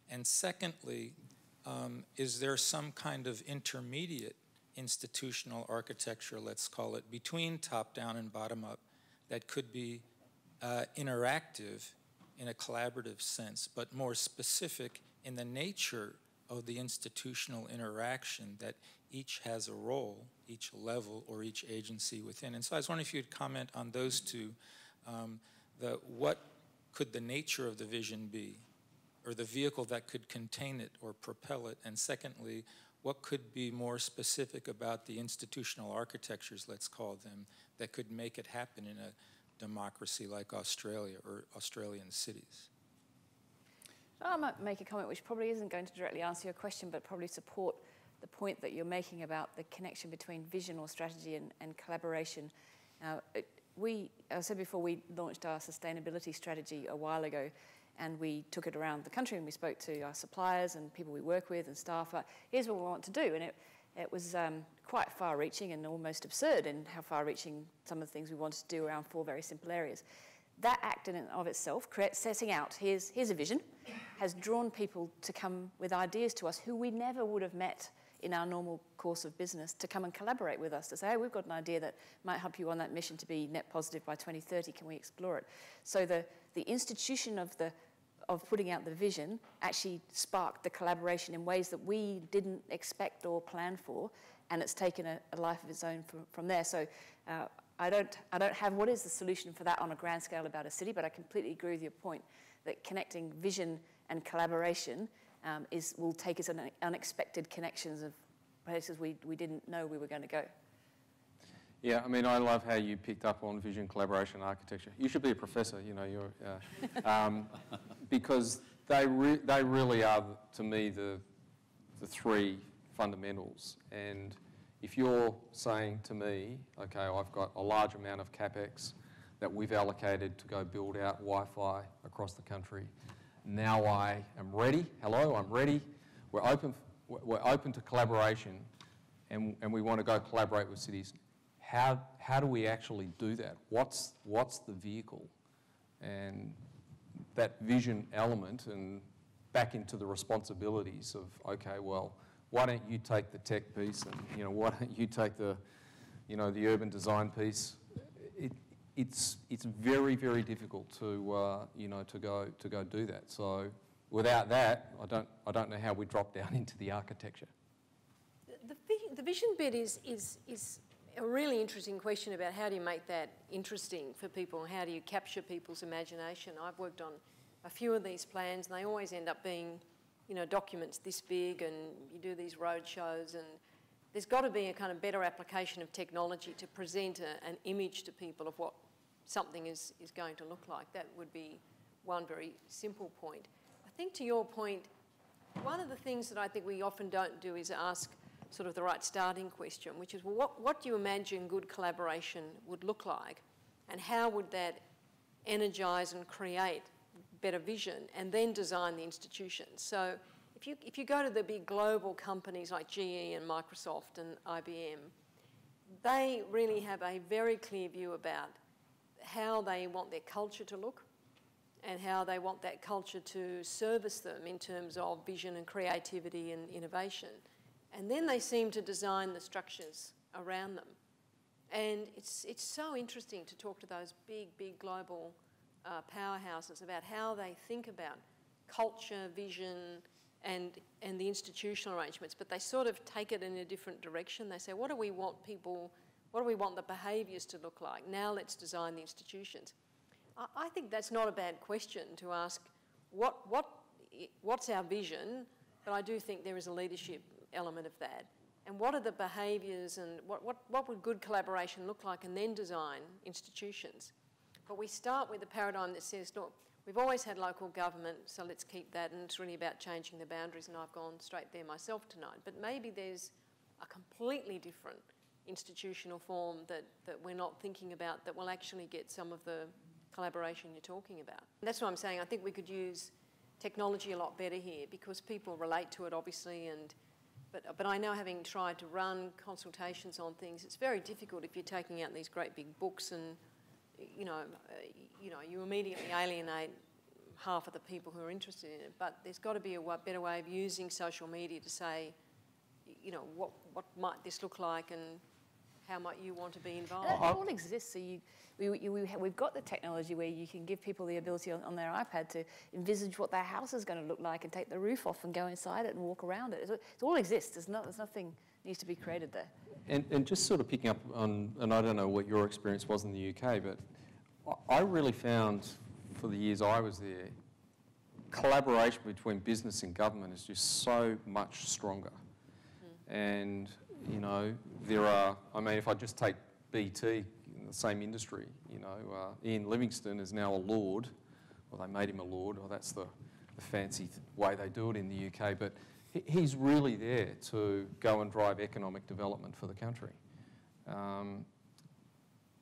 And secondly, is there some kind of intermediate institutional architecture, let's call it, between top-down and bottom-up that could be interactive in a collaborative sense, but more specific in the nature of the institutional interaction that each has a role, each level or each agency within? And so I was wondering if you'd comment on those two. What could the nature of the vision be, or the vehicle that could contain it or propel it? And secondly, what could be more specific about the institutional architectures, let's call them, that could make it happen in a democracy like Australia or Australian cities? I might make a comment which probably isn't going to directly answer your question, but probably support the point that you're making about the connection between vision or strategy and collaboration. I said before, we launched our sustainability strategy a while ago, and we took it around the country and we spoke to our suppliers and people we work with and staff. Here's what we want to do, and it was quite far-reaching and almost absurd in how far-reaching some of the things we wanted to do around 4 very simple areas. That act in and of itself, setting out, here's a vision, has drawn people to come with ideas to us who we never would have met in our normal course of business, to come and collaborate with us, to say, hey, we've got an idea that might help you on that mission to be net positive by 2030, can we explore it? So the institution of the putting out the vision actually sparked the collaboration in ways that we didn't expect or plan for, and it's taken a life of its own from there. So I don't have what is the solution for that on a grand scale about a city, but I completely agree with your point that connecting vision and collaboration will take us in unexpected connections of places we didn't know we were going to go. Yeah, I mean, I love how you picked up on vision, collaboration, architecture. You should be a professor, you know, because they really are, to me, the three fundamentals. And if you're saying to me, okay, I've got a large amount of CapEx that we've allocated to go build out Wi-Fi across the country, now I am ready. Hello, I'm ready. We're open to collaboration, and we want to go collaborate with cities. How do we actually do that? What's the vehicle? And that vision element, and back into the responsibilities of, okay, well, why don't you take the tech piece, and why don't you take the urban design piece? It's very, very difficult to to go do that. So without that, I don't know how we drop down into the architecture. The vision bit is a really interesting question about how do you make that interesting for people, and how do you capture people's imagination. I've worked on a few of these plans, and they always end up being, documents this big, and you do these road shows, and there's got to be a kind of better application of technology to present an image to people of what something is going to look like. That would be one very simple point. I think to your point, one of the things that I think we often don't do is ask sort of the right starting question, which is, well, what do you imagine good collaboration would look like, and how would that energise and create better vision, and then design the institutions? So if you go to the big global companies like GE and Microsoft and IBM, they really have a very clear view about how they want their culture to look, and how they want that culture to service them in terms of vision and creativity and innovation. And then they seem to design the structures around them. And it's so interesting to talk to those big global powerhouses about how they think about culture, vision, and the institutional arrangements, but they sort of take it in a different direction. They say, what do we want the behaviours to look like? Now let's design the institutions. I think that's not a bad question to ask, what's our vision? But I do think there is a leadership element of that. And what are the behaviours, and what would good collaboration look like, and then design institutions? But we start with a paradigm that says, look, we've always had local government, so let's keep that, and it's really about changing the boundaries, and I've gone straight there myself tonight. But maybe there's a completely different institutional form that we're not thinking about that will actually get some of the collaboration you're talking about. And that's what I'm saying. I think we could use technology a lot better here, because people relate to it, obviously, but I know, having tried to run consultations on things, it's very difficult if you're taking out these great big books, and you immediately alienate half of the people who are interested in it. But there's got to be a better way of using social media to say, what might this look like, and how might you want to be involved? It all exists. So we've got the technology where you can give people the ability on their iPad to envisage what their house is going to look like, and take the roof off and go inside it and walk around it. It all exists. There's nothing needs to be created there. And just sort of picking up on, and I don't know what your experience was in the UK, but I really found, for the years I was there, collaboration between business and government is just so much stronger. And, there are, if I just take BT, in the same industry, Ian Livingstone is now a Lord, well, they made him a Lord, or that's the fancy way they do it in the UK, but he's really there to go and drive economic development for the country.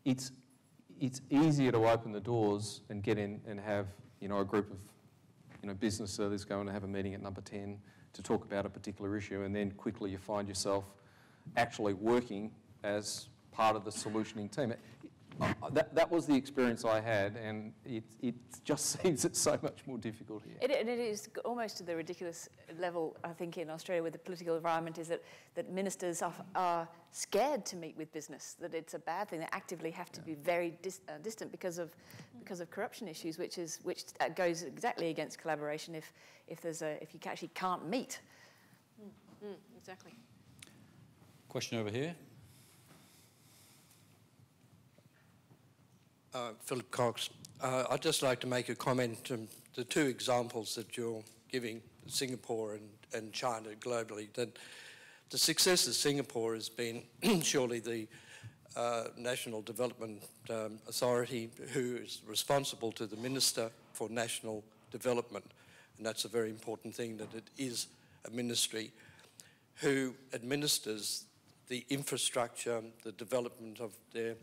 It's easier to open the doors and get in and have, a group of, business leaders go and have a meeting at number 10 to talk about a particular issue, and then quickly you find yourself actually working as part of the solutioning team. that was the experience I had, and it just seems it's so much more difficult here. It is almost to the ridiculous level, I think, in Australia with the political environment, is that ministers are scared to meet with business, that it's a bad thing. They actively have to be very distant because of corruption issues, which goes exactly against collaboration if you actually can't meet. Exactly. Question over here. Philip Cox. I'd just like to make a comment to the two examples that you're giving, Singapore and China globally, that the success of Singapore has been surely the National Development Authority, who is responsible to the Minister for National Development, and that's a very important thing, that it is a ministry who administers the infrastructure, the development of their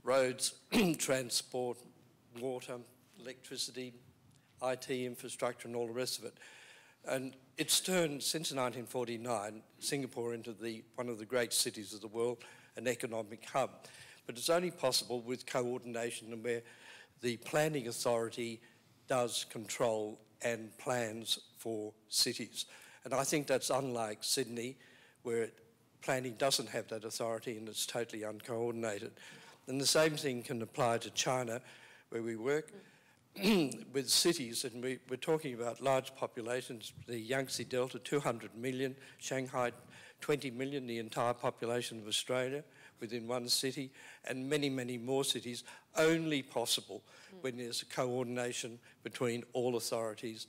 roads, transport, water, electricity, IT infrastructure and all the rest of it. And it's turned, since 1949, Singapore into one of the great cities of the world, an economic hub. But it's only possible with coordination and where the planning authority does control and plans for cities. And I think that's unlike Sydney, where planning doesn't have that authority and it's totally uncoordinated. And the same thing can apply to China, where we work with cities, and we're talking about large populations. The Yangtze Delta, 200 million, Shanghai, 20 million, the entire population of Australia within one city, and many, many more cities, only possible when there's a coordination between all authorities,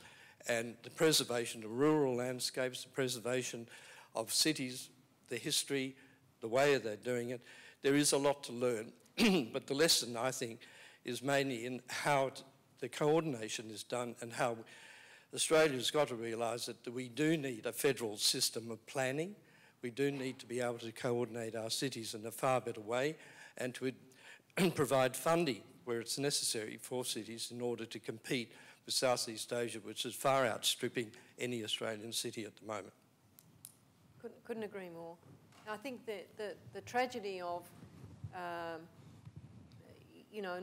and the preservation of rural landscapes, the preservation of cities, the history, the way they're doing it. There is a lot to learn. But the lesson, I think, is mainly in how the coordination is done and how Australia's got to realise that we do need a federal system of planning. We do need to be able to coordinate our cities in a far better way and to provide funding where it's necessary for cities in order to compete with Southeast Asia, which is far outstripping any Australian city at the moment. Couldn't agree more. I think that the tragedy of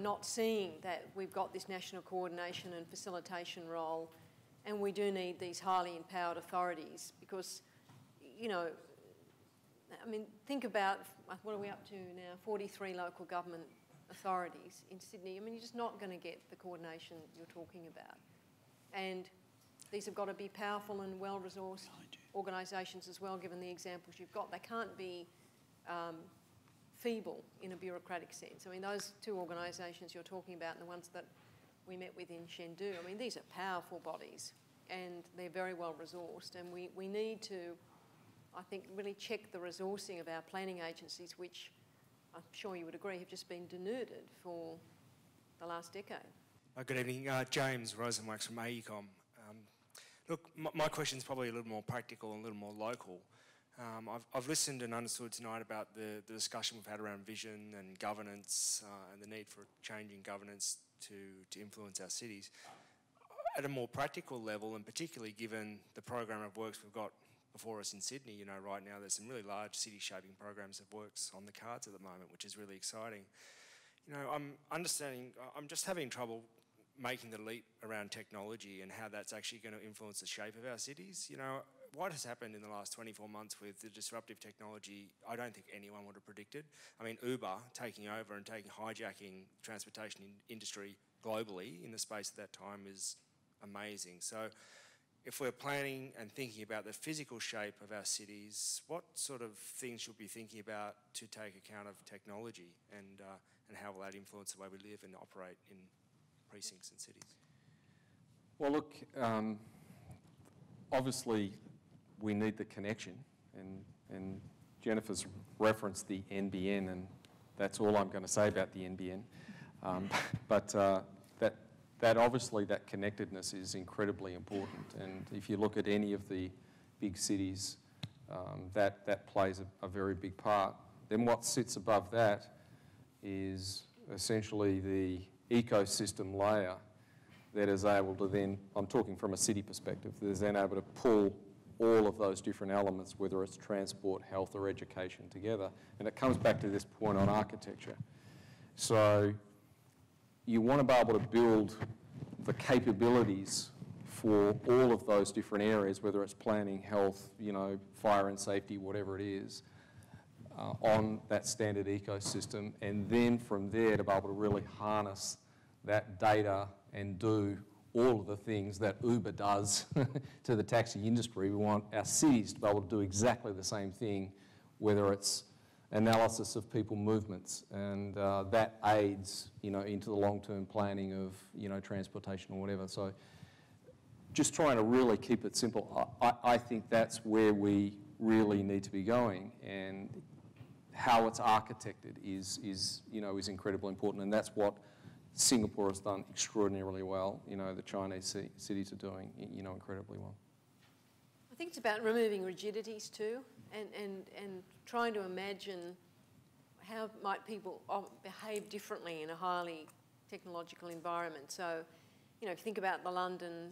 not seeing that we've got this national coordination and facilitation role, and we do need these highly empowered authorities because, think about, what are we up to now, 43 local government authorities in Sydney. You're just not going to get the coordination you're talking about. And these have got to be powerful and well-resourced organisations as well, given the examples you've got. They can't be feeble in a bureaucratic sense. Those two organisations you're talking about and the ones that we met with in Chengdu, these are powerful bodies and they're very well resourced, and we need to, I think, really check the resourcing of our planning agencies, which I'm sure you would agree have just been denuded for the last decade. Good evening, James Rosenwax from AECOM. Look, my question's probably a little more practical and a little more local. I've listened and understood tonight about the discussion we've had around vision and governance and the need for changing governance to influence our cities. At a more practical level, and particularly given the program of works we've got before us in Sydney, right now there's some really large city-shaping programs of works on the cards at the moment, which is really exciting. I'm just having trouble making the leap around technology and how that's actually going to influence the shape of our cities. What has happened in the last 24 months with the disruptive technology, I don't think anyone would have predicted. Uber taking over and hijacking transportation industry globally in the space of that time is amazing. So if we're planning and thinking about the physical shape of our cities, what sort of things should we be thinking about to take account of technology and how will that influence the way we live and operate in precincts and cities? Well, look, obviously we need the connection, and Jennifer's referenced the NBN, and that's all I'm going to say about the NBN. But that obviously that connectedness is incredibly important, and if you look at any of the big cities, that plays a very big part. Then what sits above that is essentially the ecosystem layer that is able to then, I'm talking from a city perspective, that is then able to pull all of those different elements, whether it's transport, health or education together. And it comes back to this point on architecture. So you want to be able to build the capabilities for all of those different areas, whether it's planning, health, you know, fire and safety, whatever it is, on that standard ecosystem, and then from there to be able to really harness that data and do all of the things that Uber does to the taxi industry. We want our cities to be able to do exactly the same thing, whether it's analysis of people movements, and that aids, you know, into the long-term planning of, you know, transportation or whatever. So just trying to really keep it simple. I think that's where we really need to be going, and how it's architected is incredibly important, and that's what Singapore has done extraordinarily well. You know, the Chinese cities are doing, you know, incredibly well. I think it's about removing rigidities too, and trying to imagine how might people behave differently in a highly technological environment. So, you know, if you think about the London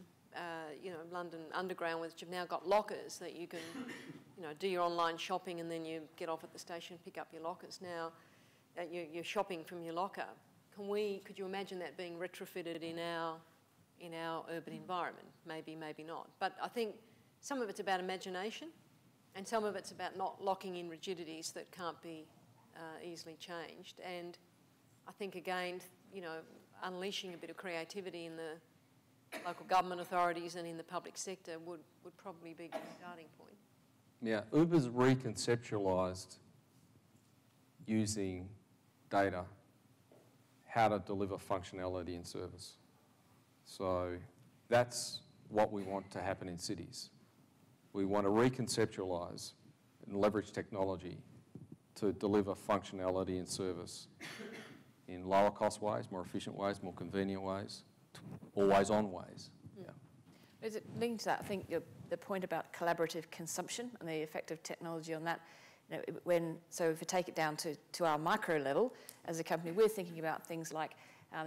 Underground, which have now got lockers that you can, you know, do your online shopping and then you get off at the station, pick up your lockers. Now, you're shopping from your locker. Could you imagine that being retrofitted in our urban environment? Maybe, maybe not. But I think some of it's about imagination, and some of it's about not locking in rigidities that can't be easily changed. And I think, again, you know, unleashing a bit of creativity in the local government authorities and in the public sector would probably be a good starting point. Yeah, Uber's reconceptualised using data how to deliver functionality and service. So that's what we want to happen in cities. We want to reconceptualise and leverage technology to deliver functionality and service in lower cost ways, more efficient ways, more convenient ways, always on ways. Yeah. Is it linked to that? I think the point about collaborative consumption and the effect of technology on that. You know, so if we take it down to our micro level, as a company, we're thinking about things like,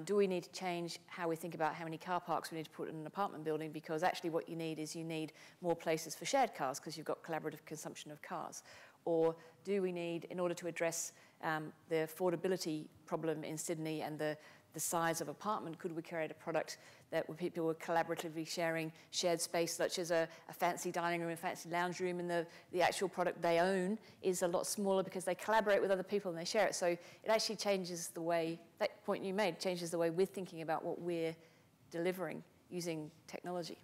do we need to change how we think about how many car parks we need to put in an apartment building? Because actually what you need more places for shared cars because you've got collaborative consumption of cars. Or do we need, in order to address the affordability problem in Sydney and the size of apartment, could we create a product that people were collaboratively sharing shared space, such as a fancy dining room, a fancy lounge room, and the actual product they own is a lot smaller because they collaborate with other people and they share it. So it actually changes the way, that point you made, changes the way we're thinking about what we're delivering using technology.